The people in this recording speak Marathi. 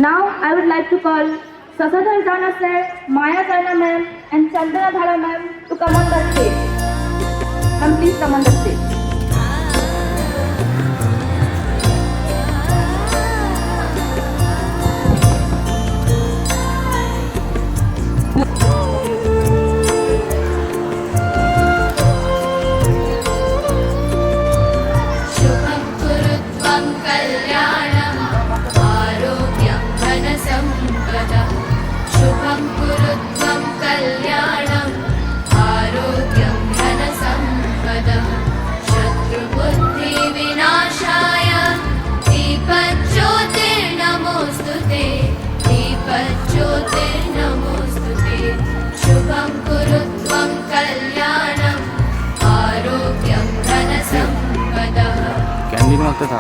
Now I would like to call Sasadhar Jana sir, Maya Jana ma'am and Chandana Dhara ma'am to come on the stage. Ma'am, please come on the stage. शुभं कुरुत्वं कल्याणम् आरोग्यं धनसम्पदः शुभं कुरुत्वं कल्याणम् आरोग्यं धनसम्पदः शत्रुबुद्धिविनाशाय दीपज्योतिर्नमोऽस्तु ते दीपज्योतिर्नमोऽस्तु ते शुभं कुरुत्वं कल्याणम् आरोग्यं धनसम्पदः कॅन्टीन मागतं था